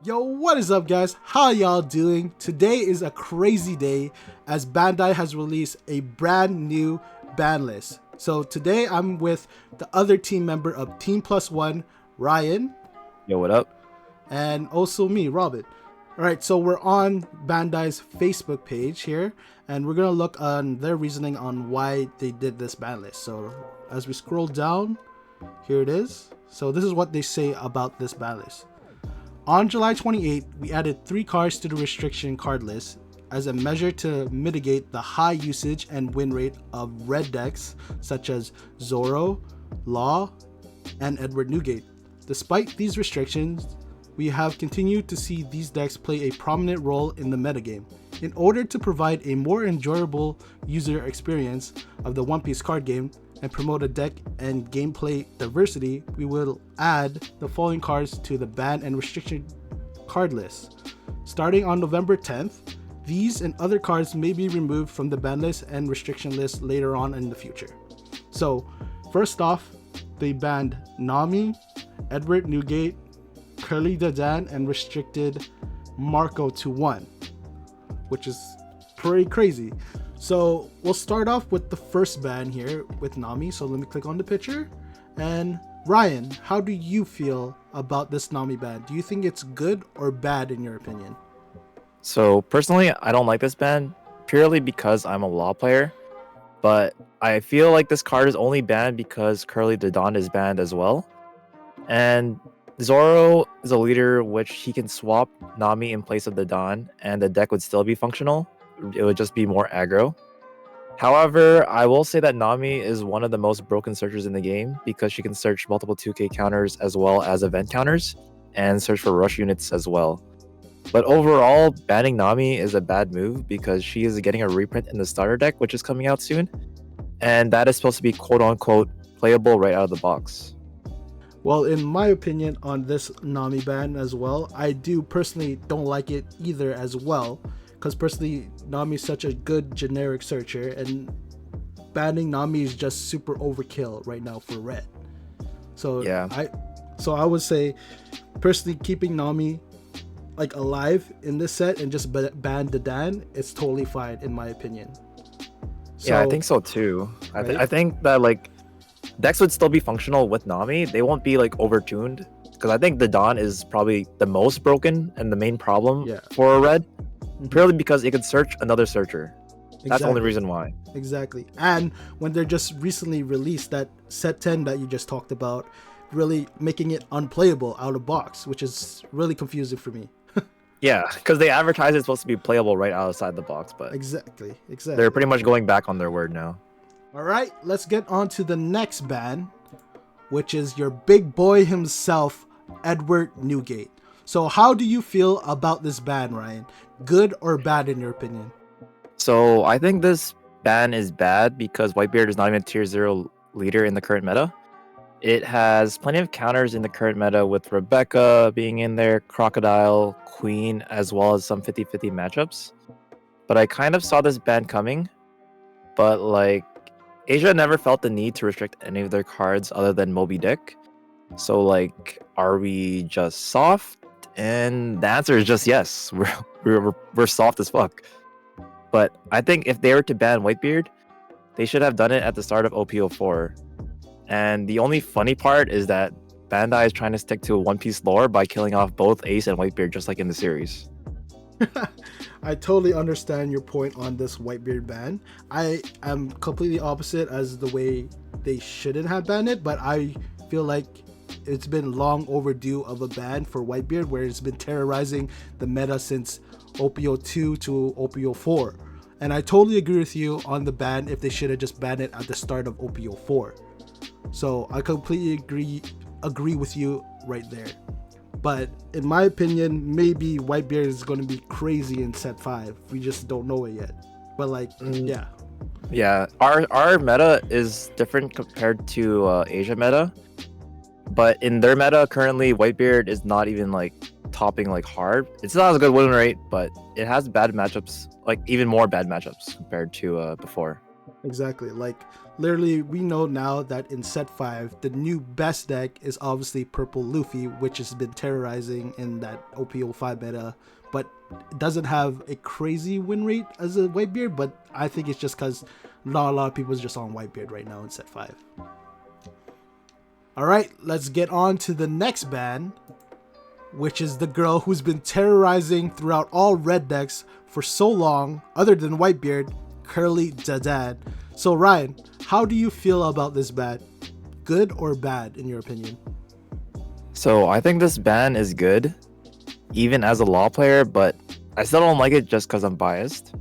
Yo, what is up, guys? How y'all doing? Today is a crazy day as Bandai has released a brand new ban list. So today I'm with the other team member of Team Plus One, Ryan, Yo, what up? and also me, Robin. All right, so we're on Bandai's Facebook page here, and we're gonna look on their reasoning on why they did this ban list. So as we scroll down, here it is. So this is what they say about this ban list. On July 28th, we added 3 cards to the restriction card list as a measure to mitigate the high usage and win rate of red decks such as Zoro, Law, and Edward Newgate. Despite these restrictions, we have continued to see these decks play a prominent role in the metagame. In order to provide a more enjoyable user experience of the One Piece card game and promote a deck and gameplay diversity, we will add the following cards to the ban and restriction card list. Starting on November 10th, these and other cards may be removed from the ban list and restriction list later on in the future. So, first off, they banned Nami, Edward Newgate, Curly Dadan, and restricted Marco to 1, which is pretty crazy. So we'll start off with the first ban here with Nami. So let me click on the picture. And Ryan, how do you feel about this Nami ban? Do you think it's good or bad in your opinion? So personally, I don't like this ban purely because I'm a law player, but I feel like this card is only banned because Curly the Dawn is banned as well. And Zoro is a leader which he can swap Nami in place of the Dawn and the deck would still be functional. It would just be more aggro. However, I will say that Nami is one of the most broken searchers in the game because she can search multiple 2k counters as well as event counters and search for rush units as well. But overall, banning Nami is a bad move because she is getting a reprint in the starter deck, which is coming out soon. And that is supposed to be quote-unquote playable right out of the box. Well, in my opinion on this Nami ban as well, I do personally don't like it either as well. Because personally, Nami is such a good generic searcher, and banning Nami is just super overkill right now for red. So Yeah. I would say, personally, keeping Nami like alive in this set and just ban Dadan, it's totally fine in my opinion. Yeah, I think so too. Right? I think that like decks would still be functional with Nami. They won't be like overtuned because I think the Dawn is probably the most broken and the main problem for a red. Purely because it could search another searcher. That's the only reason why. Exactly. And when they're just recently released that set 10 that you just talked about, really making it unplayable out of box, which is really confusing for me. Yeah, because they advertise it's supposed to be playable right outside the box, but Exactly. they're pretty much going back on their word now. All right, let's get on to the next ban, which is your big boy himself, Edward Newgate. So how do you feel about this ban, Ryan? Good or bad in your opinion? So I think this ban is bad because Whitebeard is not even a tier 0 leader in the current meta. It has plenty of counters in the current meta with Rebecca being in there, Crocodile, Queen, as well as some 50-50 matchups. But I kind of saw this ban coming, but like Asia never felt the need to restrict any of their cards other than Moby Dick. So like, are we just soft? And the answer is just yes. We're soft as fuck. But I think if they were to ban Whitebeard, they should have done it at the start of OP04. And the only funny part is that Bandai is trying to stick to One Piece lore by killing off both Ace and Whitebeard, just like in the series. I totally understand your point on this Whitebeard ban. I am completely opposite as the way they shouldn't have banned it, but I feel like it's been long overdue of a ban for Whitebeard, where it's been terrorizing the meta since OP02 to OP04. And I totally agree with you on the ban if they should have just banned it at the start of OP04. So I completely agree with you right there. But in my opinion, maybe Whitebeard is going to be crazy in set 5. We just don't know it yet. But like, yeah. Yeah, our meta is different compared to Asia meta. But in their meta currently, Whitebeard is not even like topping like hard. It's not as good win rate, but it has bad matchups, like even more bad matchups compared to before. Exactly. Like, literally, we know now that in set 5, the new best deck is obviously Purple Luffy, which has been terrorizing in that OP05 meta, but it doesn't have a crazy win rate as a Whitebeard, but I think it's just because not a lot of people is just on Whitebeard right now in set 5. Alright, let's get on to the next ban, which is the girl who's been terrorizing throughout all red decks for so long, other than Whitebeard, Curly Dadad. So Ryan, how do you feel about this ban? Good or bad in your opinion? So I think this ban is good, even as a law player, but I still don't like it just because I'm biased.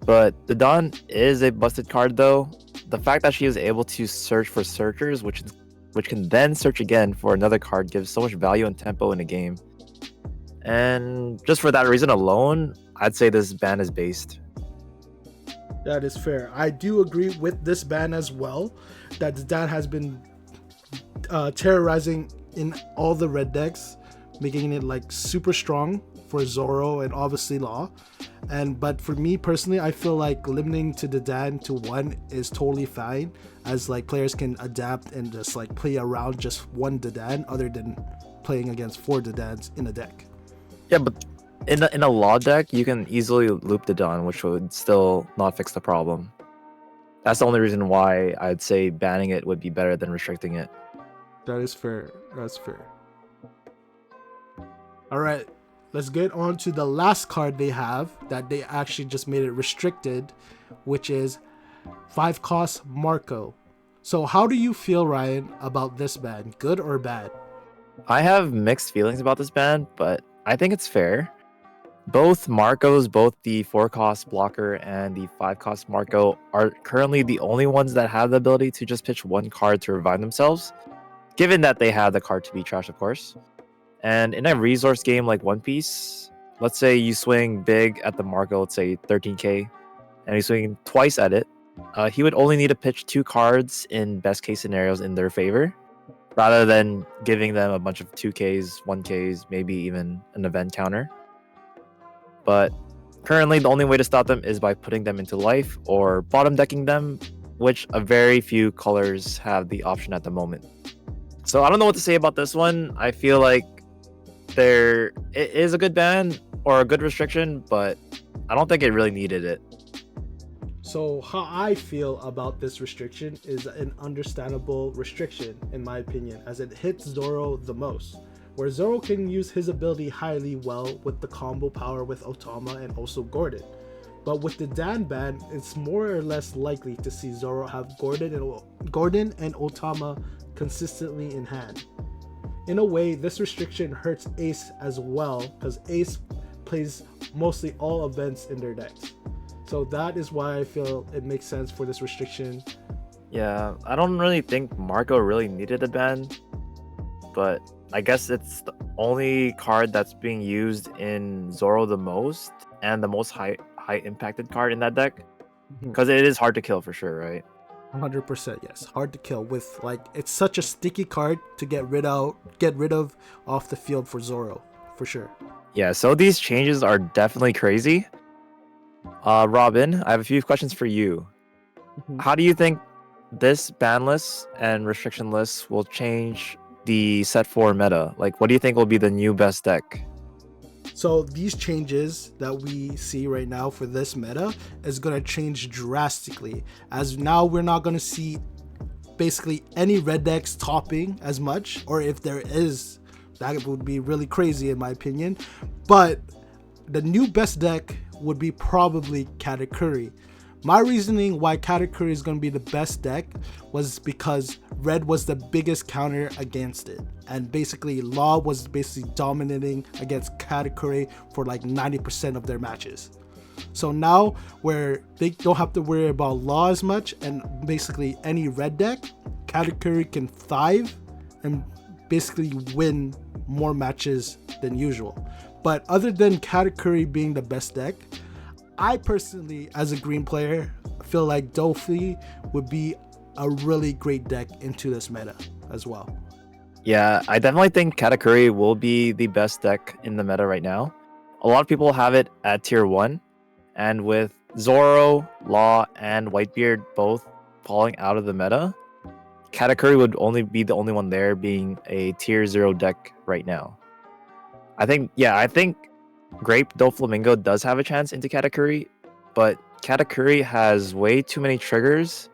But the Dawn is a busted card though. The fact that she is able to search for searchers, which can then search again for another card, gives so much value and tempo in a game. And just for that reason alone, I'd say this ban is based. That is fair. I do agree with this ban as well, that the Dan has been terrorizing in all the red decks, making it like super strong for Zoro and obviously Law. But for me personally, I feel like limiting to the Dan to 1 is totally fine, as like players can adapt and just like play around just one Dadan other than playing against 4 Dadans in a deck. Yeah, but in a law deck, you can easily loop the Dawn, which would still not fix the problem. That's the only reason why I'd say banning it would be better than restricting it. That is fair. That's fair. All right, let's get on to the last card they have that they actually just made it restricted, which is 5 cost Marco. So how do you feel, Ryan, about this ban? Good or bad? I have mixed feelings about this ban, but I think it's fair. Both Marcos, both the 4-cost blocker and the 5-cost Marco, are currently the only ones that have the ability to just pitch one card to revive themselves, given that they have the card to be trash, of course. And in a resource game like One Piece, let's say you swing big at the Marco, let's say 13k, and you swing twice at it, he would only need to pitch 2 cards in best case scenarios in their favor, rather than giving them a bunch of 2ks, 1ks, maybe even an event counter. But currently, the only way to stop them is by putting them into life or bottom decking them, which a very few colors have the option at the moment. So I don't know what to say about this one. I feel like it is a good ban or a good restriction, but I don't think it really needed it. So how I feel about this restriction is an understandable restriction in my opinion, as it hits Zoro the most, where Zoro can use his ability highly well with the combo power with Otama and also Gordon. But with the Dan ban, it's more or less likely to see Zoro have Gordon and Otama consistently in hand. In a way, this restriction hurts Ace as well, because Ace plays mostly all events in their decks. So that is why I feel it makes sense for this restriction. Yeah, I don't really think Marco really needed a ban, but I guess it's the only card that's being used in Zoro the most and the most high impacted card in that deck, because it is hard to kill for sure, right? 100% yes. Hard to kill with, like, it's such a sticky card to get rid of off the field for Zoro, for sure. Yeah, so these changes are definitely crazy. Robin, I have a few questions for you. How do you think this ban list and restriction list will change the set 4 meta? Like, what do you think will be the new best deck? So these changes that we see right now for this meta is going to change drastically, as now we're not going to see basically any red decks topping as much, or if there is, that would be really crazy in my opinion. But the new best deck would be probably Katakuri. My reasoning why Katakuri is going to be the best deck was because red was the biggest counter against it, and basically Law was basically dominating against Katakuri for like 90% of their matches. So now where they don't have to worry about Law as much, and basically any red deck, Katakuri can thrive and basically win more matches than usual. But other than Katakuri being the best deck, I personally, as a green player, feel like Dofi would be a really great deck into this meta as well. Yeah, I definitely think Katakuri will be the best deck in the meta right now. A lot of people have it at tier 1, and with Zoro, Law, and Whitebeard both falling out of the meta, Katakuri would only be the only one there being a tier 0 deck right now. I think Grape Doflamingo does have a chance into Katakuri, but Katakuri has way too many triggers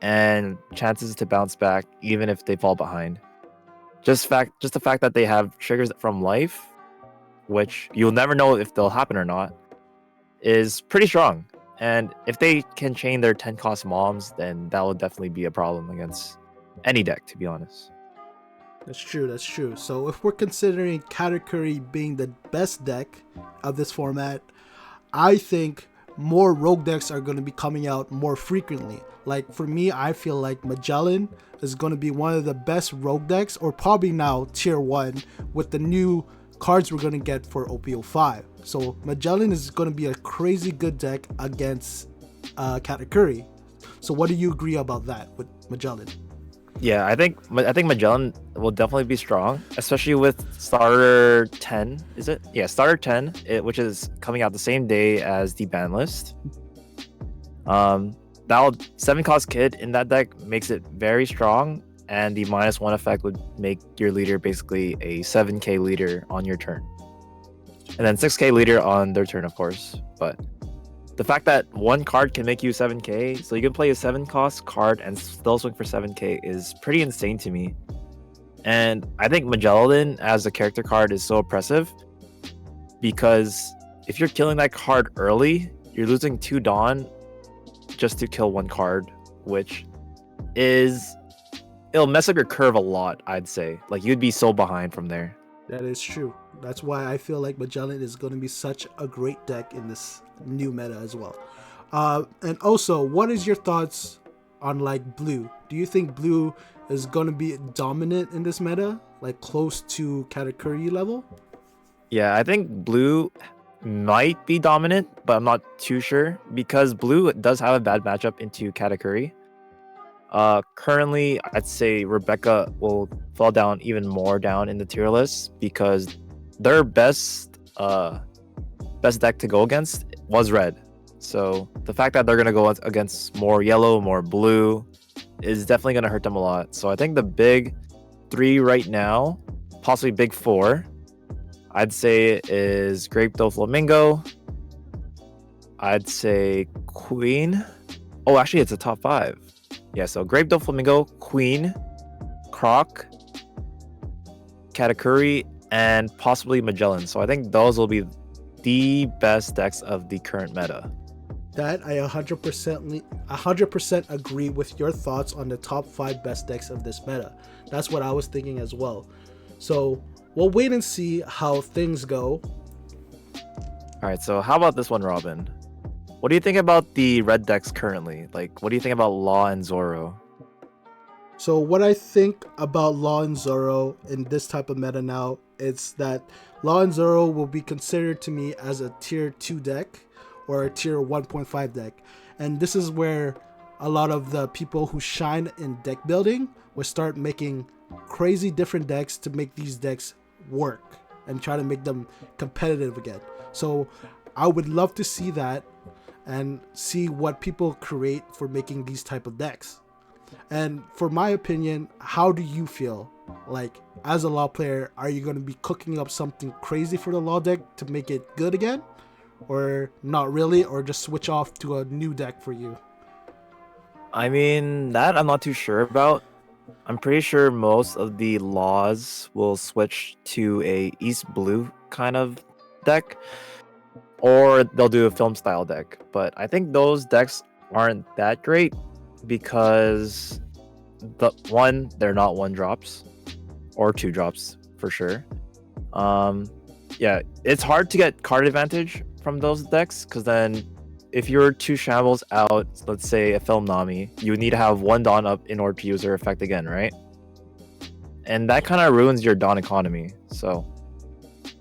and chances to bounce back even if they fall behind. Just the fact that they have triggers from life, which you'll never know if they'll happen or not, is pretty strong. And if they can chain their 10 cost moms, then that will definitely be a problem against any deck, to be honest. That's true, that's true. So if we're considering Katakuri being the best deck of this format, I think more rogue decks are going to be coming out more frequently. Like for me, I feel like Magellan is going to be one of the best rogue decks, or probably now tier 1 with the new cards we're going to get for OP05. So Magellan is going to be a crazy good deck against Katakuri. So what do you agree about that with Magellan? Yeah, I think Magellan will definitely be strong, especially with starter 10. Is it? Yeah, starter 10, which is coming out the same day as the ban list. That 7 cost kid in that deck makes it very strong, and the -1 effect would make your leader basically a 7k leader on your turn, and then 6k leader on their turn, of course. But the fact that one card can make you 7k, so you can play a 7 cost card and still swing for 7k, is pretty insane to me. And I think Magellan as a character card is so oppressive, because if you're killing that card early, you're losing 2 Dawn just to kill 1 card, which it'll mess up your curve a lot, I'd say. Like, you'd be so behind from there. That is true. That's why I feel like Magellan is going to be such a great deck in this new meta as well. And also, what is your thoughts on like blue? Do you think blue is going to be dominant in this meta, like close to Katakuri level? Yeah, I think blue might be dominant, but I'm not too sure, because blue does have a bad matchup into Katakuri. Currently, I'd say Rebecca will fall down even more down in the tier list, because their best deck to go against was red. So the fact that they're gonna go against more yellow, more blue, is definitely gonna hurt them a lot. So I think the big 3 right now, possibly big 4, I'd say is Grape Doflamingo. I'd say Queen. Oh, actually, it's a top 5. Yeah, so Grape Doflamingo, Queen, Croc, Katakuri, and possibly Magellan. So I think those will be the best decks of the current meta. That I 100% agree with your thoughts on the top 5 best decks of this meta. That's what I was thinking as well. So we'll wait and see how things go. All right, so how about this one, Robin? What do you think about the red decks currently? Like, what do you think about Law and Zoro? So what I think about Law and Zoro in this type of meta now is that Law and Zoro will be considered to me as a tier 2 deck or a tier 1.5 deck. And this is where a lot of the people who shine in deck building will start making crazy different decks to make these decks work and try to make them competitive again. So I would love to see that and see what people create for making these type of decks. And for my opinion, how do you feel? Like, as a Law player, are you going to be cooking up something crazy for the Law deck to make it good again? Or not really, or just switch off to a new deck for you? I mean, that I'm not too sure about. I'm pretty sure most of the Laws will switch to a East Blue kind of deck, or they'll do a film style deck. But I think those decks aren't that great, because they're not 1 drops or 2 drops for sure. Yeah, it's hard to get card advantage from those decks, because then if you're 2 shambles out, let's say a film Nami, you would need to have 1 Dawn up in order to use her effect again, right? And that kind of ruins your Dawn economy. So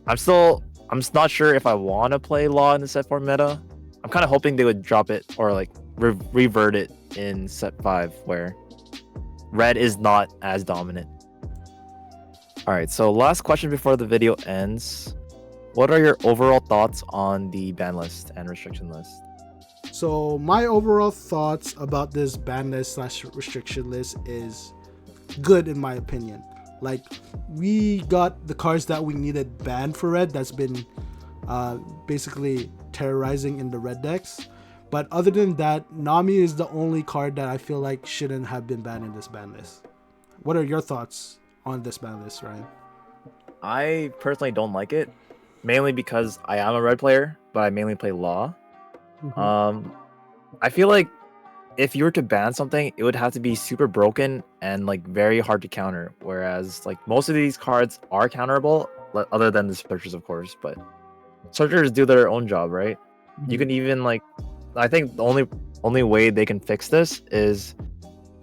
I'm not sure if I want to play Law in the set 4 meta. I'm kind of hoping they would drop it, or like revert it in set 5, where red is not as dominant. All right, so last question before the video ends. What are your overall thoughts on the ban list and restriction list? So my overall thoughts about this ban list slash restriction list is good in my opinion. Like, we got the cards that we needed banned for red that's been basically terrorizing in the red decks. But other than that, Nami is the only card that I feel like shouldn't have been banned in this ban list. What are your thoughts on this ban list, Ryan? I personally don't like it, mainly because I am a red player, but I mainly play Law. I feel like if you were to ban something, it would have to be super broken and like very hard to counter. Whereas like most of these cards are counterable, other than the searchers, of course. But searchers do their own job, right? You can even like, I think the only way they can fix this is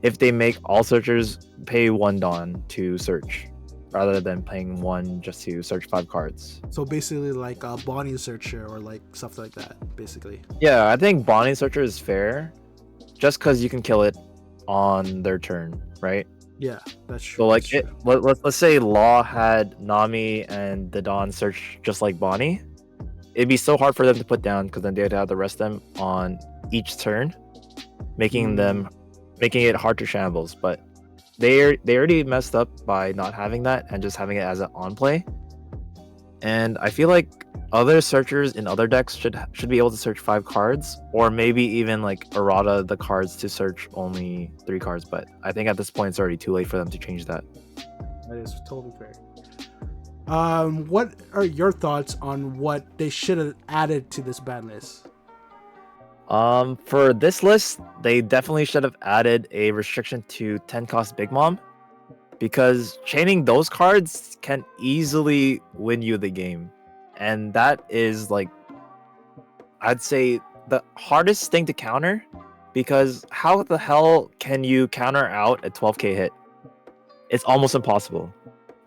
if they make all searchers pay 1 Dawn to search, rather than paying 1 just to search 5 cards. So basically like a Bonnie searcher or like stuff like that, basically. Yeah, I think Bonnie searcher is fair, just because you can kill it on their turn, right? Yeah, that's true. So like, that's true. let's say Law had Nami and the Dawn search just like Bonnie. It'd be so hard for them to put down because then they'd have to rest them on each turn, making it hard to shambles. But they already messed up by not having that and just having it as an on play. And I feel like other searchers in other decks should be able to search 5 cards, or maybe even like errata the cards to search only 3 cards. But I think at this point it's already too late for them to change that. That is totally fair. What are your thoughts on what they should have added to this ban list? For this list, they definitely should have added a restriction to 10 cost Big Mom, because chaining those cards can easily win you the game. And that is like, I'd say the hardest thing to counter, because how the hell can you counter out a 12k hit? It's almost impossible.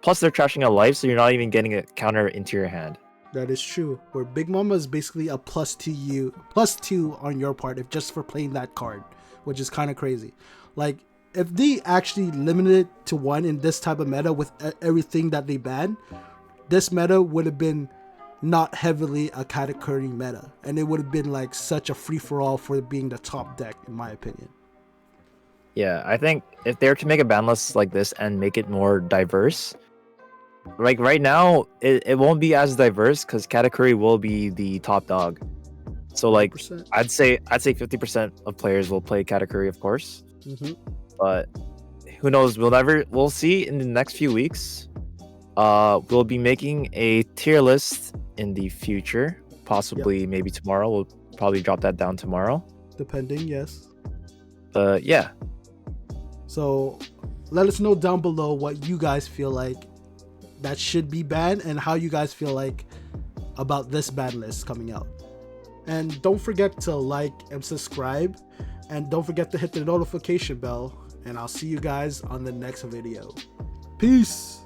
Plus they're trashing a life, so you're not even getting a counter into your hand. That is true. Where Big Mama is basically a +2 on your part if just for playing that card, which is kind of crazy. Like, if they actually limited it to 1 in this type of meta with everything that they banned, this meta would have been not heavily a Katakuri meta, and it would have been like such a free-for-all for being the top deck, in my opinion. Yeah, I think if they were to make a ban list like this and make it more diverse, like right now it won't be as diverse because Katakuri will be the top dog. So like 100%. I'd say 50% of players will play Katakuri, of course. But who knows? We'll see in the next few weeks. We'll be making a tier list in the future, possibly maybe tomorrow. We'll probably drop that down tomorrow, Depending, yes. yeah. So let us know down below what you guys feel like that should be banned and how you guys feel like about this ban list coming out. And don't forget to like and subscribe, and don't forget to hit the notification bell, and I'll see you guys on the next video. Peace.